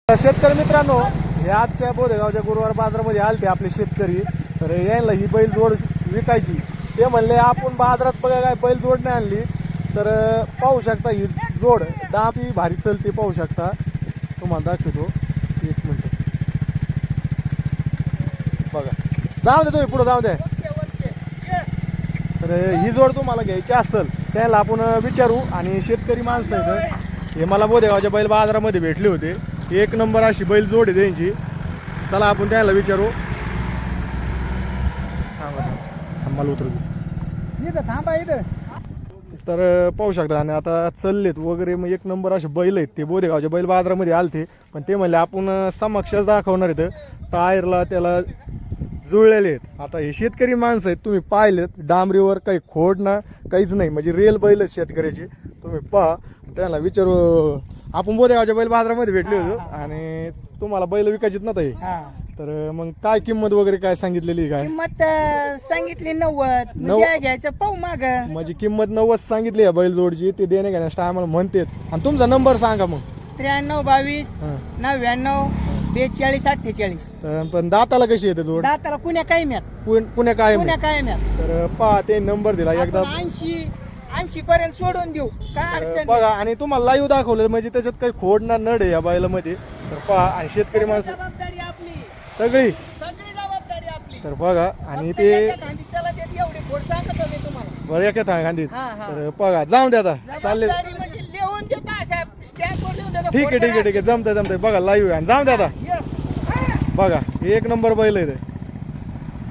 शेतकरी मित्रांनो, हे आजच्या बोदेगावच्या गुरुवार बाजारामध्ये आलते आपले शेतकरी. तर यायला ही बैल जोड विकायची. ते म्हणले आपण बाजारात बघा काय बैल जोड नाही आणली. तर पाहू शकता ही जोड दाती भारी चलते, पाहू शकता. तुम्हाला दाखवतो, एक मिनिट बघा. जाऊ दे तुम्ही पुढे जाऊ दे. तर ही जोड तुम्हाला घ्यायची असेल त्याला आपण विचारू. आणि शेतकरी माणसं आहेत, हे मला बोदेगावच्या बैल बाजारामध्ये भेटले होते. एक नंबर अशी बैल जोड आहे त्यांची. चला आपण त्याला विचारू. मला उतरू थांबा इथं. तर पाहू शकता. आणि आता चाललेत वगैरे, मग एक नंबर असे बैल आहेत. ते बोदेगावच्या बैल बाजारामध्ये आलते, पण ते म्हणले आपण समक्षच दाखवणार आहेत. टायरला त्याला जुळलेले आहेत. आता हे शेतकरी माणसं आहेत, तुम्ही पाहिलेत डांबरीवर काही खोड ना काहीच नाही, म्हणजे रिअल बैल आहेत शेतकऱ्याचे. तुम्ही पहा, त्याला विचारू. आपण बोदेगावच्या बैल बाजारामध्ये भेटले होतो आणि तुम्हाला बैल विकायचीत ना ताई. तर मग काय किंमत वगैरे काय सांगितलेली, काय किंमत सांगितली 90. घ्यायचं पाहू माग. माझी किंमत 90 सांगितली आहे बैल जोडची. ते देणे घेण्यास टायमाला म्हणतात. आणि तुमचा नंबर सांगा मग. 93 22 99 42 48. पण दाताला कशी येते जोड? दाताला कुण्या काय म्यात. पुण्या काय कुण्या काय म्यात. तर पहा, ते नंबर दिला एकदा. 80 पर्यंत सोडून देऊ, काय अडचण बघा. आणि तुम्हाला लाईव्ह दाखवलं, म्हणजे त्याच्यात काही खोड ना नड आहे या बैलामध्ये. तर पहा, आणि शेतकरी माणसं जबाबदारी आपली, सगळी जबाबदारी आपली. तर बघा. आणि ते चला देत एवढे खोड सांगतो मी तुम्हाला. बरं एक गांधीत. हा. तर बघा, जाऊन द्या आता. चालले. जबाबदारी म्हणजे लिहून देता, साहेब स्टॅम्पवर लिहून देता. ठीक आहे. जमतंय बघा, लाईव्ह आहे. जाऊन द्या आता. बघा, एक नंबर बैल आहे.